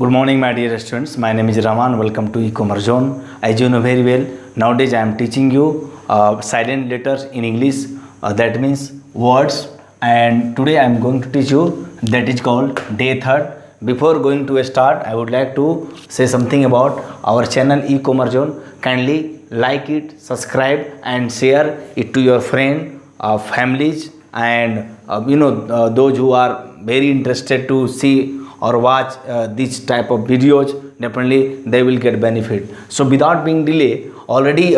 Good morning, my dear students. My name is Rahman. Welcome to e-commerce zone. As you know very well, nowadays I am teaching you silent letters in English. That means words. And today I am going to teach you that is called day third. Before going to start, I would like to say something about our channel e-commerce zone. Kindly like it, subscribe, and share it to your friend, families, and those who are very interested to see or watch this type of videos. Definitely they will get benefit. So without being delay, already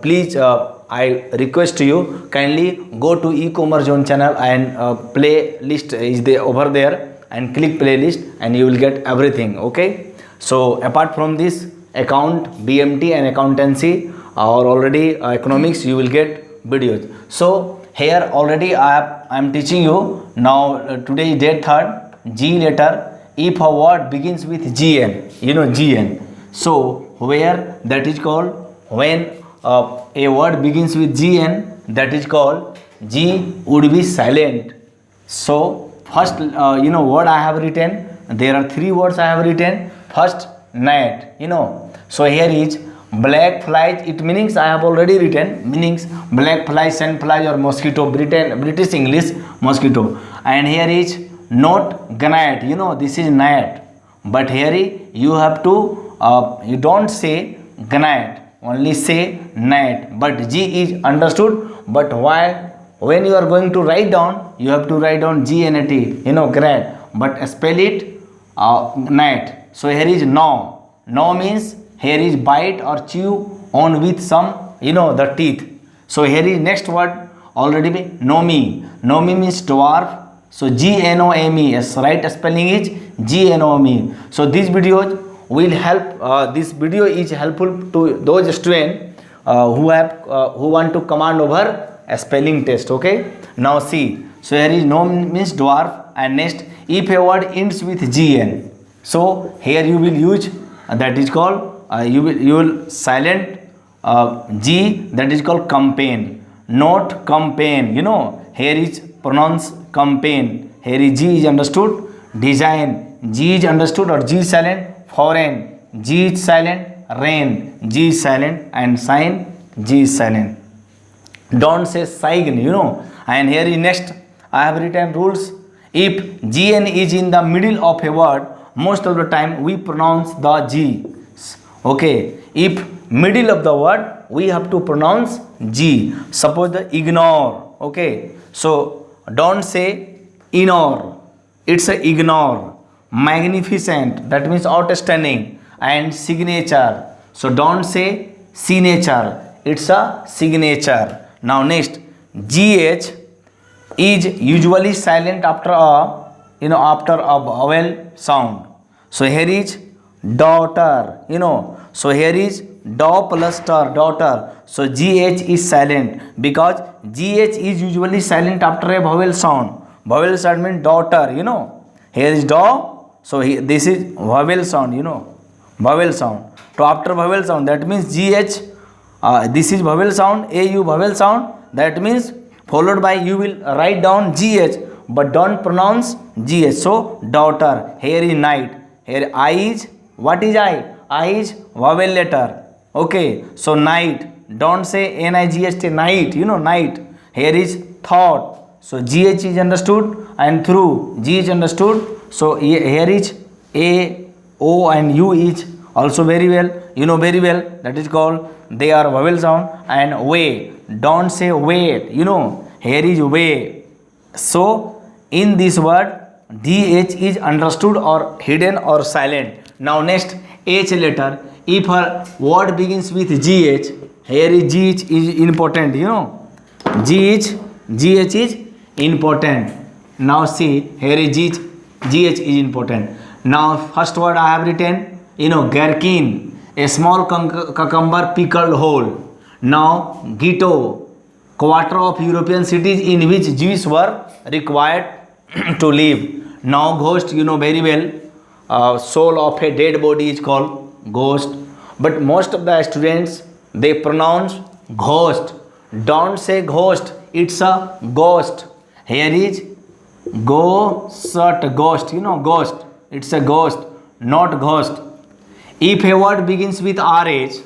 please I request you, kindly go to e-commerce zone channel and playlist is there over there, and click playlist and you will get everything. Okay, so apart from this, account, BMT and accountancy or already economics, you will get videos. So here already I am teaching you now. Today is date third. G letter. If a word begins with GN, GN. So where that is called, when a word begins with GN, that is called G would be silent. So first word I have written. There are three words I have written. First, night. So here is black flies. It meanings I have already written. Meanings black flies, sand flies, or mosquito. British English mosquito. And here is not gnat. This is gnat. But here you have to you don't say gnat, only say gnat. But G is understood. But why? When you are going to write down, you have to write down GNAT. Gnat. But spell it gnat. So here is no. No means here is bite or chew on with some the teeth. So here is next word already be Nomi. Nomi means dwarf. So GNOME. Yes, right spelling is GNOME. So these videos will help. This video is helpful to those students who want to command over a spelling test. Okay. Now see. So here is no means dwarf, and next if a word ends with GN. So here you will use that is called you will silent G, that is called campaign, not campaign. Here is pronounced campaign. Here is G is understood. Design, G is understood or G is silent. Foreign, G is silent. Rain, G is silent. And sign, G is silent. Don't say sign. And here is next I have written rules. If GN is in the middle of a word, most of the time we pronounce the G. Okay, if middle of the word, we have to pronounce G. Suppose the ignore. Okay, so don't say ignore, it's a ignore. Magnificent, that means outstanding. And signature, so don't say signature, it's a signature. Now next, GH is usually silent after a vowel sound. So here is daughter. So here is do plus tar, daughter. So GH is silent because GH is usually silent after a vowel sound. Vowel sound means daughter. Here is do. So this is vowel sound. Vowel sound. So after vowel sound, that means GH. This is vowel sound. AU vowel sound. That means followed by you will write down GH, but don't pronounce GH. So daughter. Here is night. Here I is, what is I? I is vowel letter. Okay, so night. Don't say NIGST, night. Night. Here is thought. So GH is understood and through G is understood. So here is A, O and U is also very well. Very well. That is called, they are vowel sound. And way. Don't say wait. Here is way. So in this word, DH is understood or hidden or silent. Now next, H letter. If a word begins with GH, here is GH is important. GH is important. Now see, here is GH is important. Now first word I have written, gherkin, a small cucumber pickled whole. Now ghetto, quarter of European cities in which Jews were required to live. Now ghost, very well, soul of a dead body is called ghost. But most of the students, they pronounce ghost. Don't say ghost, it's a ghost. Here is ghost, ghost, ghost. It's a ghost. not ghost. If a word begins with RH,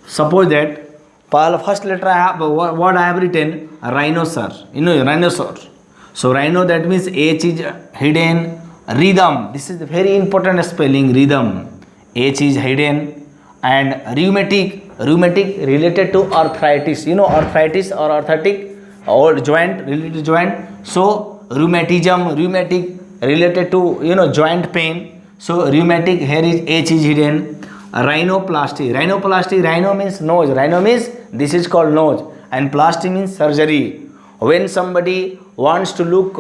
suppose that first letter I have what I have written rhinoceros. You know rhinoceros. So rhino, that means H is hidden. Rhythm. This is very important spelling. Rhythm. H is hidden. And rheumatic. Rheumatic related to arthritis. You know arthritis or arthritic or joint, related joint. So rheumatism. Rheumatic related to joint pain. So rheumatic, here is H is hidden. Rhinoplasty. Rhinoplasty. Rhino means nose. Rhino means this is called nose, and plasty means surgery. When somebody wants to look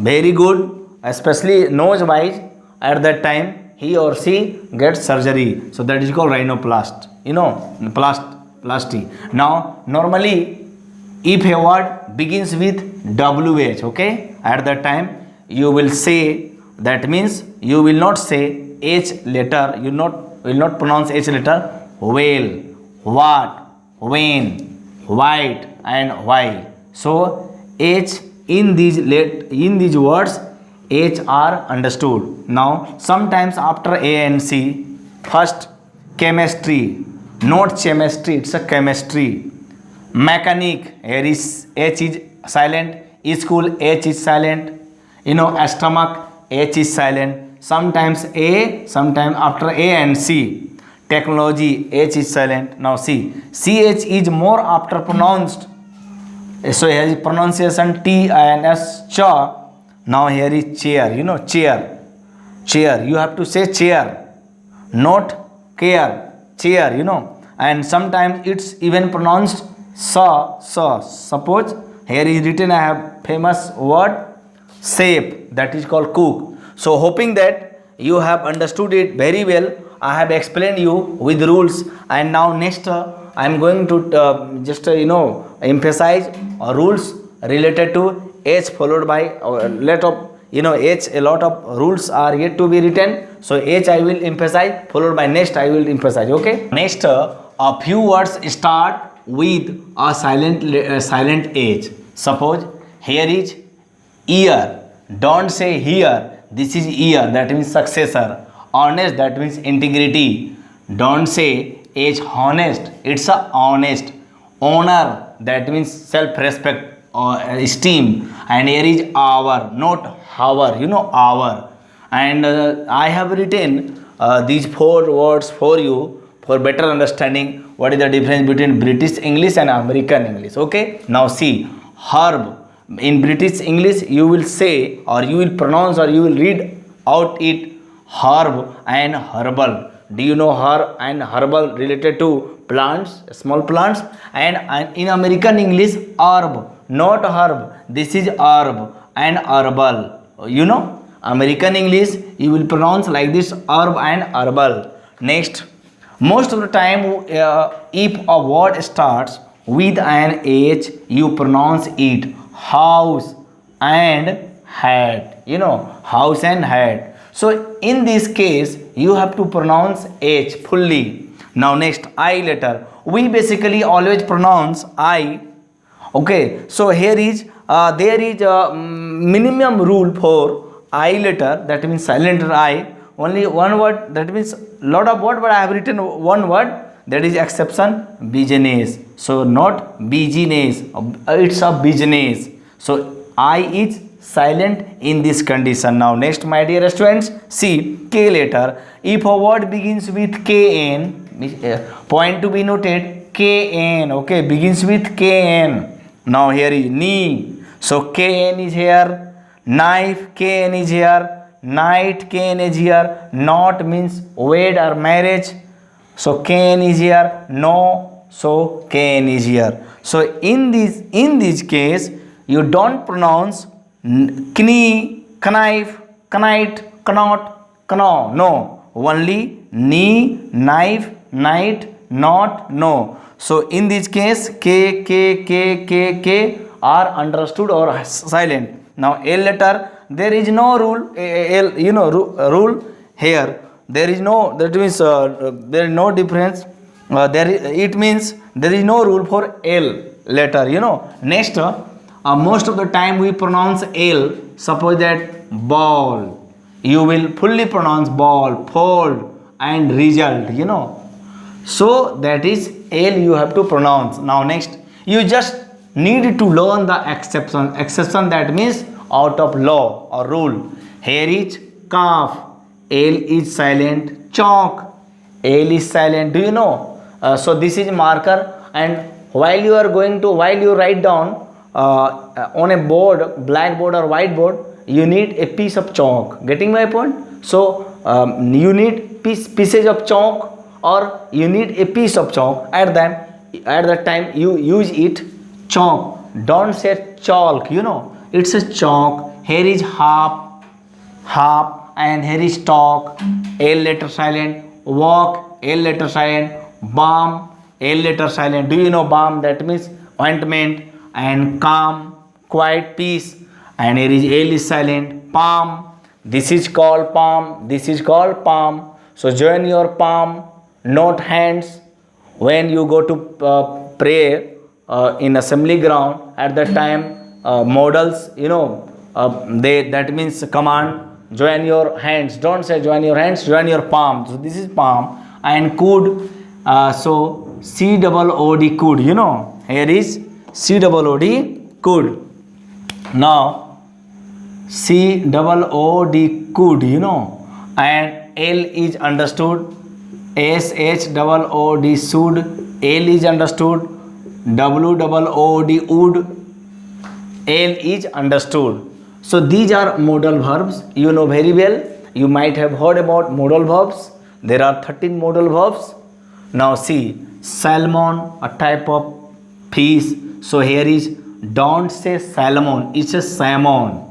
very good, especially nose wise, at that time he or she gets surgery. So that is called rhinoplast. Plasty. Now normally if a word begins with WH, okay, at that time you will say, that means you will not say H letter, you will not pronounce H letter. Whale, what, when, white and why. So H in these words, H are understood. Now sometimes after A and C, first chemistry, not chemistry, it's a chemistry. Mechanic, here is H is silent. School, H is silent. Stomach, H is silent. Sometimes A, sometimes after A and C. Technology, H is silent. Now see, CH is more after pronounced. So here is pronunciation T and S, cha. Now here is chair. Chair. You have to say chair, not care. Chair. And sometimes it's even pronounced sa. Suppose here is written, I have famous word shape, that is called cook. So hoping that you have understood it very well. I have explained you with rules, and now next I am going to just emphasize rules related to H, followed by H. A lot of rules are yet to be written. So H I will emphasize, followed by next I will emphasize. Okay. Next, a few words start with a silent H. Suppose here is ear. Don't say here. This is ear, that means successor. Honest, that means integrity. Don't say H honest, it's a honest. Honor, that means self-respect or esteem. And here is hour, not hour. Hour. And I have written these 4 words for you for better understanding what is the difference between British English and American English. Okay. Now see, herb. In British English you will say, or you will pronounce, or you will read out it herb and herbal. Do you know herb and herbal related to plants, small plants? And in American English, herb, not herb. This is herb and herbal. American English you will pronounce like this, herb and herbal. Next, most of the time if a word starts with an H, you pronounce it house and hat. House and hat. So in this case you have to pronounce H fully. Now next, I letter. We basically always pronounce I. Okay. So here is there is a minimum rule for I letter, that means silent letter I. Only one word, that means lot of word, but I have written one word, that is exception, business. So not business, it's a business. So I is silent in this condition. Now next, my dear students, see K letter. If a word begins with KN, point to be noted, KN. Okay, begins with KN. Now here is knee. So KN is here. Knife, KN is here. Night, KN is here. Not means wed or marriage. So KN is here. No, so KN is here. So in this case, you don't pronounce knee, knife, knight, knot, kno. No, only knee, knife, night, not, no. So in this case, K are understood or silent. Now L letter, there is no rule. Rule here. There is no. That means there is no difference. It means there is no rule for L letter. Next. Most of the time we pronounce L. Suppose that ball. you will fully pronounce ball, fold and result, you know. So that is L you have to pronounce. Now next, you just need to learn the exception. Exception, that means out of law or rule. Here is calf, L is silent. Chalk, L is silent. Do you know? So this is marker, and while you write down on a board, blackboard or whiteboard, you need a piece of chalk. Getting my point? So you need pieces of chalk, or you need a piece of chalk. At that time you use it chalk. Don't say chalk. You know, it's a chalk. Here is half, and here is talk, L letter silent. Walk, L letter silent. Balm, L letter silent. Do you know balm? That means ointment. And calm, quiet, peace. And here is L is silent. Palm, this is called palm. This is called palm. So join your palm, not hands. When you go to pray in assembly ground, at that time models, you know, that means command, join your hands. Don't say join your hands, join your palm. So this is palm. And could, so COOD, could, you know, here is COOD, could. Now COOD, could, you know. And L is understood. SHOOD, should. L is understood. WOOD, would. L is understood. So these are modal verbs. You know very well. You might have heard about modal verbs. There are 13 modal verbs. Now see, salmon, a type of fish. So here is, don't say salmon, it's a salmon.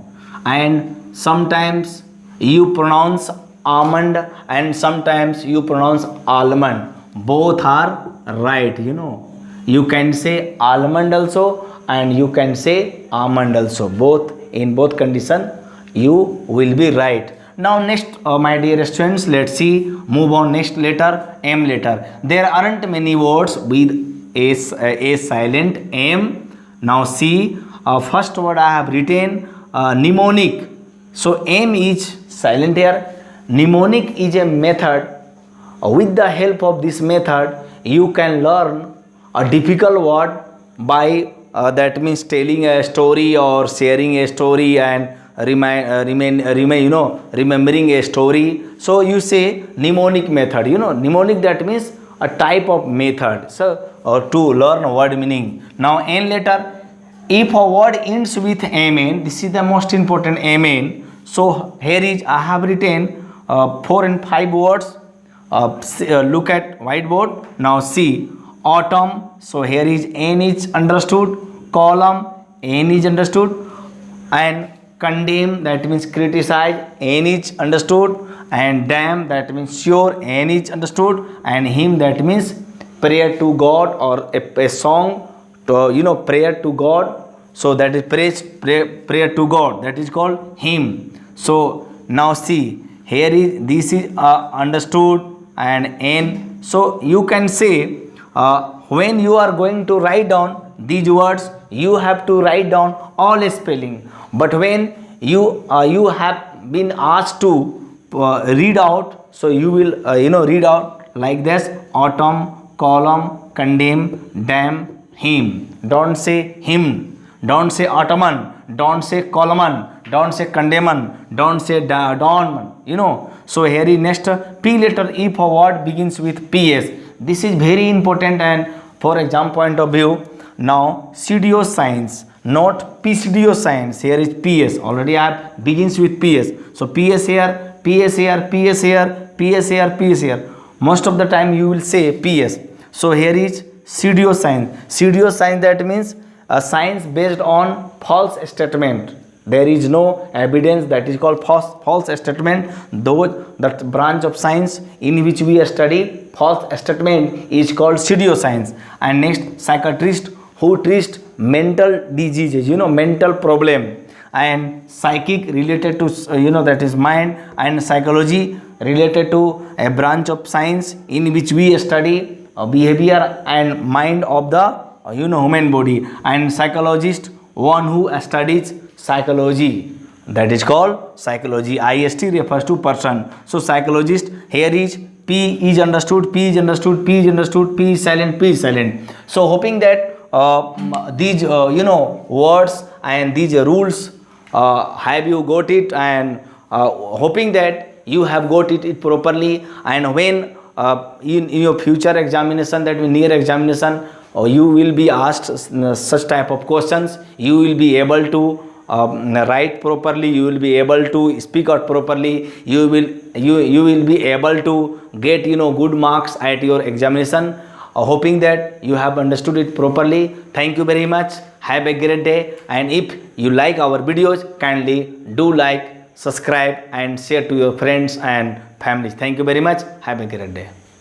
And sometimes you pronounce almond, and sometimes you pronounce almond. Both are right, you know. You can say almond also, and you can say almond also. Both, in both condition you will be right. Now next, my dear students, let's see, move on. Next letter, M letter. There aren't many words with a silent M. Now see, first word I have written mnemonic. So M is silent here. Mnemonic is a method. With the help of this method, you can learn a difficult word by that means telling a story or sharing a story and remembering a story. So you say mnemonic method. You know, mnemonic, that means a type of method. So to learn word meaning. Now N letter. If a word ends with amen, this is the most important, amen. So here is, I have written 4 and 5 words. Look at whiteboard. Now see, autumn. So here is N is understood. Column, N is understood. And condemn, that means criticize, N is understood. And damn, that means sure, N is understood. And hymn, that means prayer to God, or a song to, you know, prayer to God. So that is prayer to God, that is called hymn. So now see, here is, this is understood and N. So you can say when you are going to write down these words, you have to write down all spelling. But when you have been asked to read out, so you will read out like this: autumn, column, condemn, damn, hymn. Don't say hymn, don't say ottoman, don't say column, don't say condemn, don't say dawn, you know. So here is next, P letter. If a word begins with PS, this is very important, and for exam point of view. Now pseudoscience, not pseudoscience. Here is PS. Already I have begins with PS. So PS here, PS here, PS here, PS here, PS here. Most of the time you will say PS. So here is pseudoscience. Pseudoscience, that means a science based on false statement. There is no evidence, that is called false statement. Though that branch of science in which we study false statement is called pseudoscience. And next, psychiatrist, who treats mental diseases, mental problem. And psychic, related to that is mind. And psychology, related to a branch of science in which we study behavior and mind of the human body. And psychologist, one who studies psychology. that is called psychology. IST refers to person. So psychologist, here is P is understood, P is understood, P is understood, P is silent, P is silent. So hoping that these words and these rules have you got it, and hoping that you have got it properly, and when in your future examination, that means near examination, you will be asked such type of questions, you will be able to write properly, you will be able to speak out properly, you will be able to get good marks at your examination. Hoping that you have understood it properly. Thank you very much. Have a great day, and if you like our videos, kindly do like, subscribe and share to your friends and families. Thank you very much. Have a great day.